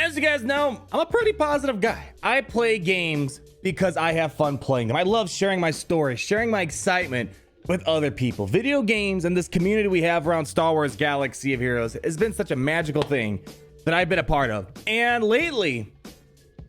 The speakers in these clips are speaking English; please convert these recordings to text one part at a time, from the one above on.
As you guys know, I'm a pretty positive guy. I play games because I have fun playing them. I love sharing my stories, sharing my excitement with other people. Video games and this community we have around Star Wars Galaxy of Heroes has been such a magical thing that I've been a part of. And lately,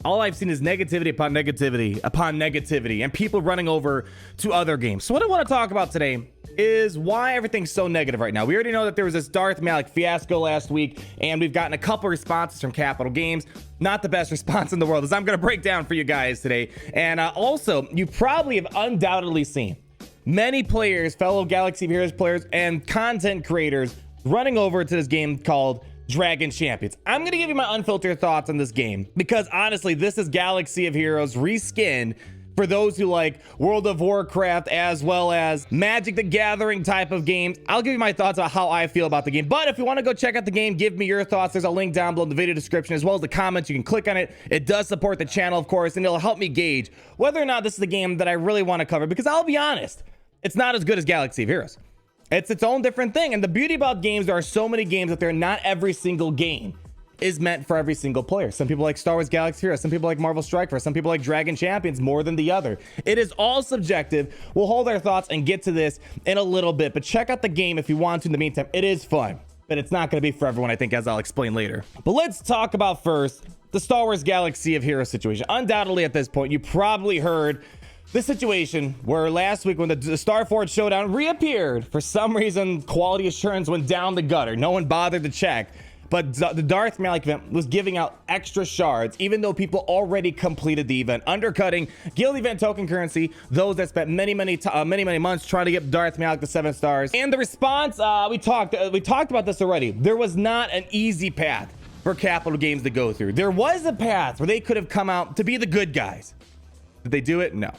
all I've seen is negativity upon negativity upon negativity and people running over to other games. So what I want to talk about today is why everything's so negative right now. We already know that there was this Darth Malak fiasco last week, and we've gotten a couple responses from Capital Games. Not the best response in the world, as I'm going to break down for you guys today. And also, you probably have undoubtedly seen many players, fellow Galaxy of Heroes players, and content creators running over to this game called Dragon Champions. I'm going to give you my unfiltered thoughts on this game because honestly, this is Galaxy of Heroes reskinned for those who like World of Warcraft as well as Magic the Gathering type of games. I'll give you my thoughts on how I feel about the game. But if you want to go check out the game, give me your thoughts. There's a link down below in the video description as well as the comments. You can click on it. It does support the channel, of course, and it'll help me gauge whether or not this is the game that I really want to cover because I'll be honest, it's not as good as Galaxy of Heroes. It's its own different thing. And the beauty about games, there are so many games that they're not every single game is meant for every single player. Some people like Star Wars Galaxy Heroes, some people like Marvel Strike Force, some people like Dragon Champions more than the other. It is all subjective. We'll hold our thoughts and get to this in a little bit, but check out the game if you want to. In the meantime, it is fun, but it's not going to be for everyone, I think, as I'll explain later. But let's talk about first the Star Wars Galaxy of Heroes situation. Undoubtedly at this point, you probably heard the situation where last week when the Starforge Showdown reappeared, for some reason, quality assurance went down the gutter. No one bothered to check. But the Darth Malak event was giving out extra shards, even though people already completed the event, undercutting guild event token currency, those that spent many months trying to get Darth Malak to 7 stars. And the response, we talked about this already. There was not an easy path for Capital Games to go through. There was a path where they could have come out to be the good guys. Did they do it? No.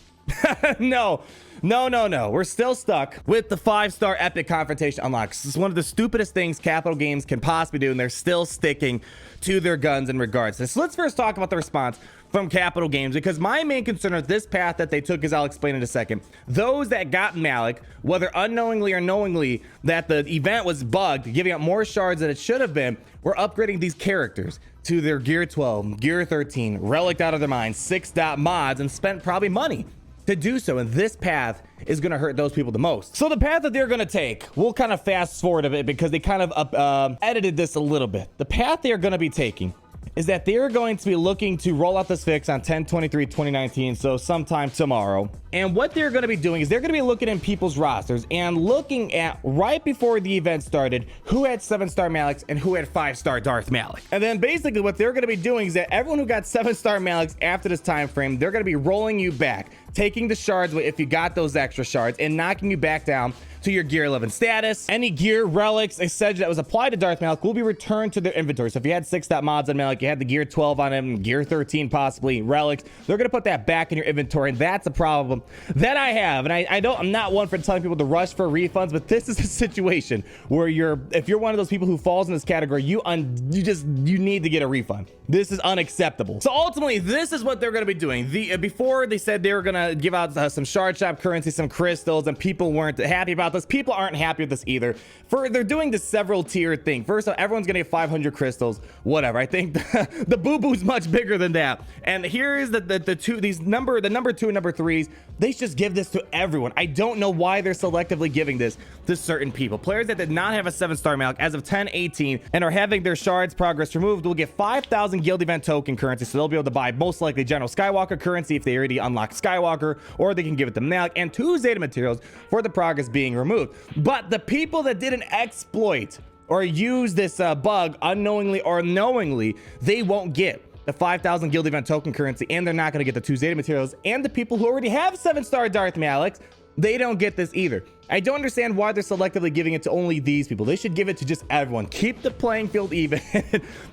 No. We're still stuck with the 5-star epic confrontation unlocks. This is one of the stupidest things Capital Games can possibly do, and they're still sticking to their guns in regards to this. So let's first talk about the response from Capital Games, because my main concern with this path that they took, as I'll explain in a second, those that got Malak, whether unknowingly or knowingly that the event was bugged, giving out more shards than it should have been, were upgrading these characters to their Gear 12, Gear 13, relicked out of their minds, 6-dot mods, and spent probably money to do so, and this path is going to hurt those people the most. So the path that they're going to take, we'll kind of fast forward a bit because they kind of edited this a little bit. The path they're going to be taking is that they're going to be looking to roll out this fix on 10/23/2019, so sometime tomorrow. And what they're going to be doing is they're going to be looking in people's rosters and looking at, right before the event started, who had 7-star Malaks and who had 5-star Darth Malak. And then basically what they're going to be doing is that everyone who got 7-star Malaks after this time frame, they're going to be rolling you back, taking the shards if you got those extra shards, and knocking you back down to your Gear 11 status. Any gear, relics, etc. that was applied to Darth Malak will be returned to their inventory. So if you had 6-dot mods on Malak, you had the Gear 12 on him, Gear 13 possibly, relics, they're going to put that back in your inventory, and that's a problem that I have. And I'm not one for telling people to rush for refunds, but this is a situation where if you're one of those people who falls in this category, you need to get a refund. This is unacceptable. So ultimately, this is what they're going to be doing. Before they said they were going to give out some shard shop currency, some crystals, and people weren't happy about this. People aren't happy with this either. They're doing this several tier thing. First off, everyone's gonna get 500 crystals, whatever. I think the boo-boo's much bigger than that. And here's the number 2 and number 3s. They should just give this to everyone. I don't know why they're selectively giving this to certain people. Players that did not have a 7-star Malak as of 10/18 and are having their shards progress removed will get 5,000 guild event token currency, so they'll be able to buy most likely General Skywalker currency if they already unlocked Skywalker, or they can give it to Malak, and 2 Zeta materials for the progress being removed. But the people that didn't exploit or use this bug unknowingly or knowingly, they won't get the 5,000 guild event token currency, and they're not going to get the 2 Zeta materials. And the people who already have 7-star Darth Malaks, they don't get this either. I don't understand why they're selectively giving it to only these people. They should give it to just everyone. Keep the playing field even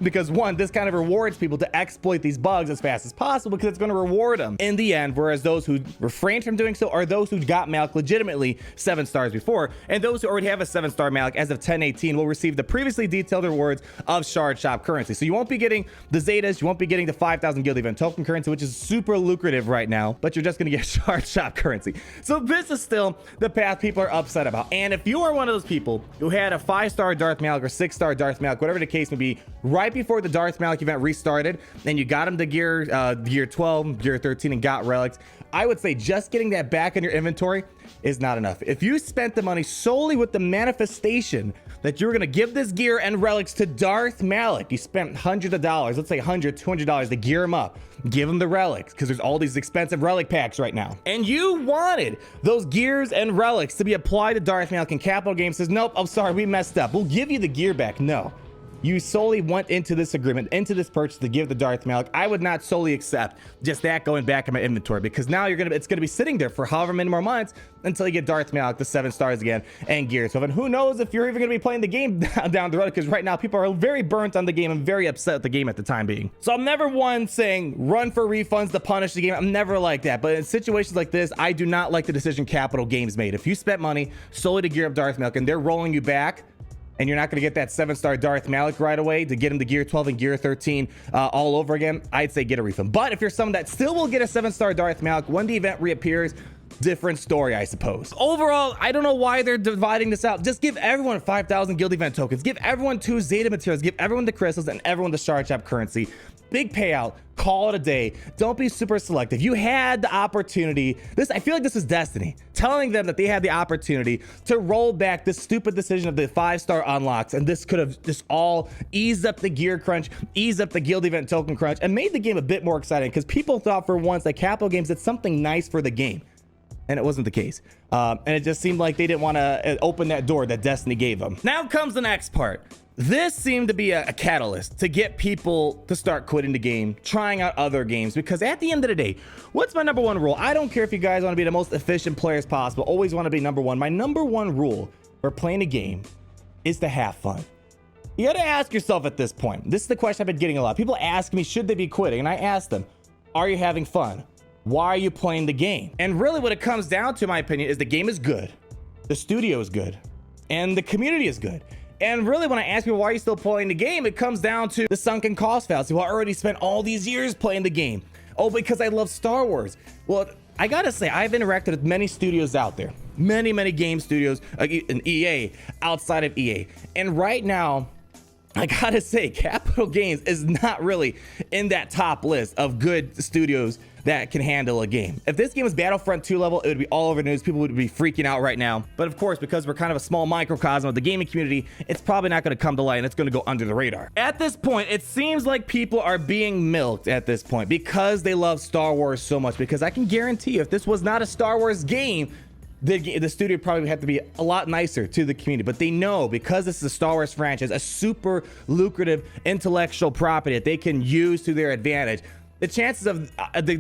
because one, this kind of rewards people to exploit these bugs as fast as possible because it's going to reward them in the end, whereas those who refrained from doing so are those who got Malak legitimately 7 stars before, and those who already have a 7-star Malak as of 10/18 will receive the previously detailed rewards of shard shop currency. So you won't be getting the Zetas, you won't be getting the 5,000 guild event token currency, which is super lucrative right now, but you're just going to get shard shop currency. So this is still the path people people are upset about. And if you are one of those people who had a 5-star Darth Malak or 6-star Darth Malak, whatever the case may be, right before the Darth Malak event restarted, and you got him to gear 12, gear 13, and got relics, I would say just getting that back in your inventory is not enough. If you spent the money solely with the manifestation that you're gonna give this gear and relics to Darth Malak, you spent hundreds of dollars, let's say $100, $200 to gear him up, give him the relics, because there's all these expensive relic packs right now, and you wanted those gears and relics to be applied to Darth Malak, and Capital Games says, nope, I'm sorry, we messed up, we'll give you the gear back. No, you solely went into this agreement, into this purchase to give the Darth Malak. I would not solely accept just that going back in my inventory, because now it's gonna be sitting there for however many more months until you get Darth Malak the 7 stars again and gear 12. And who knows if you're even gonna be playing the game down the road, because right now people are very burnt on the game and very upset at the game at the time being. So I'm never one saying run for refunds to punish the game. I'm never like that. But in situations like this, I do not like the decision Capital Games made. If you spent money solely to gear up Darth Malak and they're rolling you back, and you're not going to get that 7-star Darth Malak right away to get him to gear 12 and gear 13 all over again, I'd say get a refund. But if you're someone that still will get a 7-star Darth Malak when the event reappears, different story, I suppose. Overall, I don't know why they're dividing this out. Just give everyone 5,000 guild event tokens, give everyone 2 Zeta materials, give everyone the crystals, and everyone the shard shop currency. Big payout, call it a day. Don't be super selective. You had the opportunity. I feel like this is Destiny telling them that they had the opportunity to roll back this stupid decision of the 5-star unlocks, and this could have just all eased up the gear crunch, eased up the guild event token crunch, and made the game a bit more exciting, because people thought for once that Capital Games did something nice for the game, and it wasn't the case. And it just seemed like they didn't want to open that door that Destiny gave them. Now comes the next part. This seemed to be a catalyst to get people to start quitting the game, trying out other games, because at the end of the day, what's my number one rule? I don't care if you guys want to be the most efficient players possible, always want to be number one. My number one rule for playing a game is to have fun. You got to ask yourself at this point. This is the question I've been getting a lot. People ask me, should they be quitting? And I ask them, are you having fun? Why are you playing the game? And really what it comes down to, in my opinion, is the game is good, the studio is good, and the community is good. And really, when I ask people, why are you still playing the game? It comes down to the sunken cost fallacy. Well, I already spent all these years playing the game. Oh, because I love Star Wars. Well, I gotta say, I've interacted with many studios out there. Many game studios, in EA, outside of EA. And right now, I gotta say, Capital Games is not really in that top list of good studios that can handle a game. If this game was Battlefront 2 level, it would be all over the news. People would be freaking out right now. But of course, because we're kind of a small microcosm of the gaming community, it's probably not going to come to light, and it's going to go under the radar. At this point, it seems like people are being milked at this point because they love Star Wars so much. Because I can guarantee you, if this was not a Star Wars game, the studio probably would have to be a lot nicer to the community. But they know, because this is a Star Wars franchise, a super lucrative intellectual property that they can use to their advantage, the chances of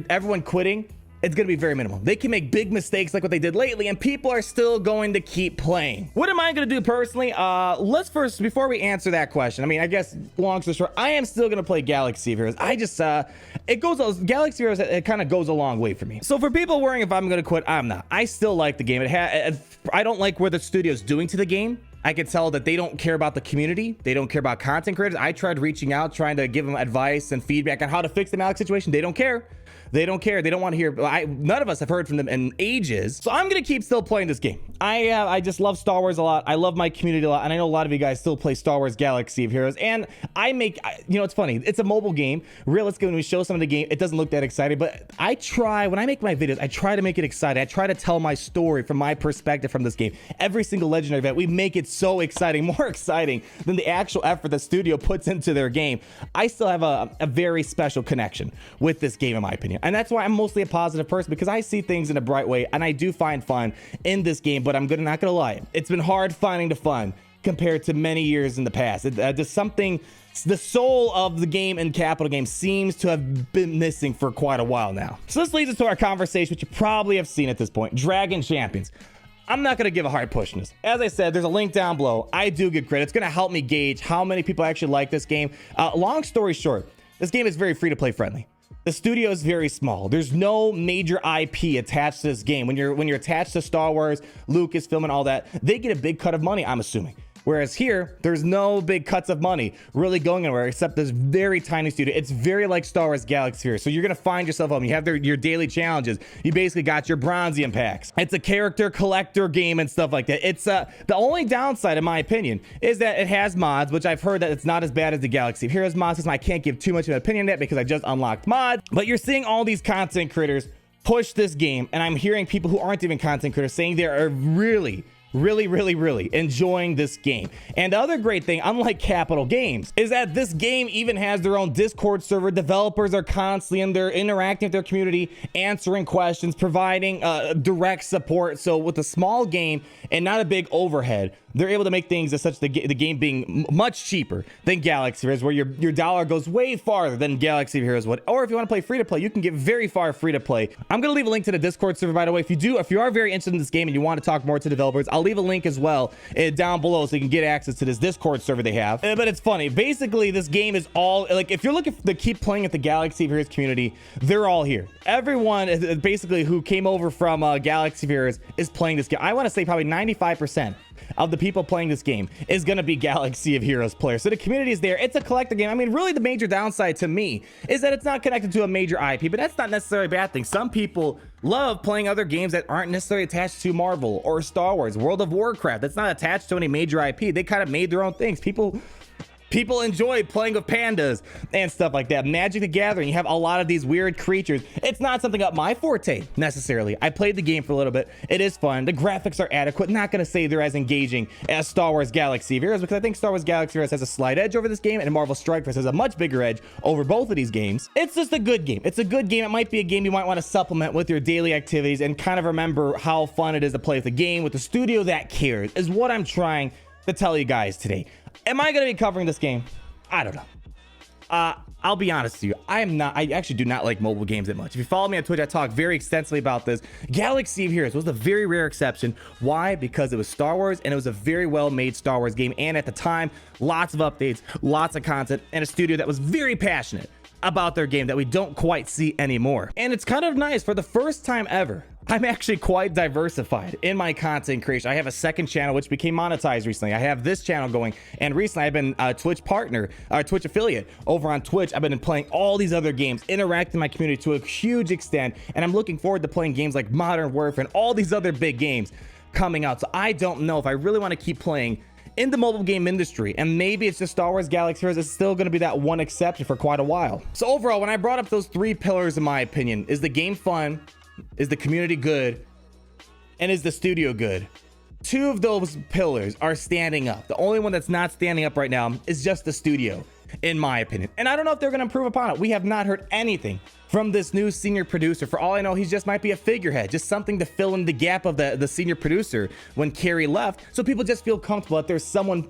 everyone quitting, it's going to be very minimal. They can make big mistakes like what they did lately, and people are still going to keep playing. What am I going to do personally? Let's first, before we answer that question, I mean, I guess long story short, I am still going to play Galaxy of Heroes. Galaxy of Heroes, it kind of goes a long way for me. So for people worrying if I'm going to quit, I'm not. I still like the game. I don't like where the studio's doing to the game. I could tell that they don't care about the community. They don't care about content creators. I tried reaching out, trying to give them advice and feedback on how to fix the Malak situation. They don't care. They don't care. They don't want to hear. None of us have heard from them in ages. So I'm going to keep still playing this game. I just love Star Wars a lot. I love my community a lot. And I know a lot of you guys still play Star Wars Galaxy of Heroes. And it's funny. It's a mobile game. Realistically, when we show some of the game, it doesn't look that exciting. But when I make my videos, I try to make it exciting. I try to tell my story from my perspective from this game. Every single Legendary event, we make it so exciting, more exciting than the actual effort the studio puts into their game. I still have a very special connection with this game, in my opinion. And that's why I'm mostly a positive person, because I see things in a bright way, and I do find fun in this game. But I'm not gonna lie, it's been hard finding the fun compared to many years in the past. The soul of the game and Capital Games seems to have been missing for quite a while now. So this leads us to our conversation, which you probably have seen at this point: Dragon Champions. I'm not going to give a hard push in this. As I said, there's a link down below. I do get credit. It's going to help me gauge how many people actually like this game. Long story short, this game is very free to play friendly. The studio is very small. There's no major IP attached to this game. When you're attached to Star Wars, Lucasfilm, and all that, they get a big cut of money, I'm assuming. Whereas here, there's no big cuts of money really going anywhere except this very tiny studio. It's very like Star Wars Galaxy here. So you're gonna find yourself home. You have your daily challenges. You basically got your Bronzium packs. It's a character collector game and stuff like that. It's the only downside, in my opinion, is that it has mods, which I've heard that it's not as bad as the Galaxy of Heroes mod system. I can't give too much of an opinion on that because I just unlocked mods. But you're seeing all these content creators push this game, and I'm hearing people who aren't even content creators saying they are really enjoying this game. And the other great thing, unlike Capital Games, is that this game even has their own Discord server. Developers are constantly in there interacting with their community, answering questions, providing direct support. So with a small game and not a big overhead, they're able to make things as such the game being much cheaper than Galaxy Heroes, where your dollar goes way farther than Galaxy Heroes would. Or if you want to play free to play, you can get very far free to play. I'm gonna leave a link to the Discord server, by the way. If you are very interested in this game and you want to talk more to developers, I'll leave a link as well down below so you can get access to this Discord server they have. But it's funny. Basically, this game is all like, if you're looking to keep playing at the Galaxy Heroes community, they're all here. Everyone basically who came over from Galaxy Heroes is playing this game. I want to say probably 95% of the people playing this game is going to be Galaxy of Heroes players. So the community is there. It's a collector game. I mean, really the major downside to me is that it's not connected to a major IP, but that's not necessarily a bad thing. Some people love playing other games that aren't necessarily attached to Marvel or Star Wars, World of Warcraft. That's not attached to any major IP. They kind of made their own things. People enjoy playing with pandas and stuff like that. Magic the Gathering, you have a lot of these weird creatures. It's not something up my forte necessarily. I played the game for a little bit. It is fun. The graphics are adequate. Not going to say they're as engaging as Star Wars Galaxy of Heroes, because I think Star Wars Galaxy of Heroes has a slight edge over this game, and Marvel Strike Force has a much bigger edge over both of these games. It's just a good game. It's a good game. It might be a game you might want to supplement with your daily activities and kind of remember how fun it is to play with the game with the studio that cares, is what I'm trying to tell you guys today. Am I going to be covering this game? I don't know. I'll be honest with you. I actually do not like mobile games that much. If you follow me on Twitch, I talk very extensively about this. Galaxy of Heroes was a very rare exception. Why? Because it was Star Wars, and it was a very well-made Star Wars game. And at the time, lots of updates, lots of content, and a studio that was very passionate about their game that we don't quite see anymore. And it's kind of nice, for the first time ever, I'm actually quite diversified in my content creation. I have a second channel which became monetized recently. I have this channel going, and recently I've been a Twitch partner, or Twitch affiliate over on Twitch. I've been playing all these other games, interacting with my community to a huge extent, and I'm looking forward to playing games like Modern Warfare and all these other big games coming out. So I don't know if I really want to keep playing in the mobile game industry, and maybe it's just Star Wars Galaxy Heroes is still going to be that one exception for quite a while. So overall, when I brought up those three pillars, in my opinion, is the game fun, is the community good, and is the studio good? Two of those pillars are standing up. The only one that's not standing up right now is just the studio, in my opinion. And I don't know if they're going to improve upon it. We have not heard anything from this new senior producer. For all I know, he just might be a figurehead, just something to fill in the gap of the senior producer when Carrie left, so people just feel comfortable that there's someone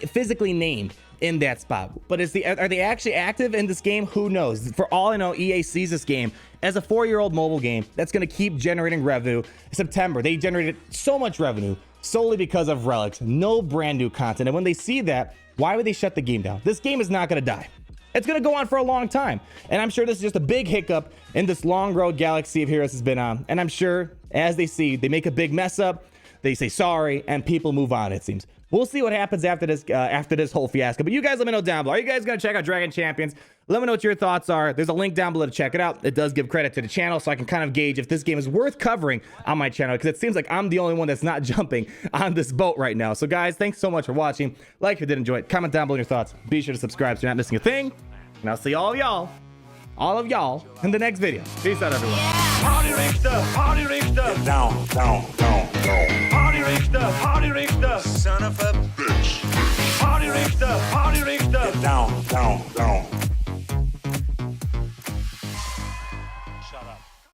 physically named in that spot. But are they actually active in this game? Who knows? For all I know, EA sees this game as a 4-year-old mobile game that's going to keep generating revenue. September, they generated so much revenue solely because of relics, no brand new content. And when they see that, why would they shut the game down? This game is not going to die. It's going to go on for a long time. And I'm sure this is just a big hiccup in this long road Galaxy of Heroes has been on. And I'm sure as they see, they make a big mess up, they say sorry, and people move on, it seems. We'll see what happens after this whole fiasco. But you guys let me know down below. Are you guys going to check out Dragon Champions? Let me know what your thoughts are. There's a link down below to check it out. It does give credit to the channel, so I can kind of gauge if this game is worth covering on my channel, because it seems like I'm the only one that's not jumping on this boat right now. So guys, thanks so much for watching. Like if you did enjoy it, comment down below your thoughts. Be sure to subscribe so you're not missing a thing. And I'll see all of y'all in the next video. Peace out, everyone. Party Richter, down, down, down, down. Party Richter, son of a bitch. Party Richter, down, down, down.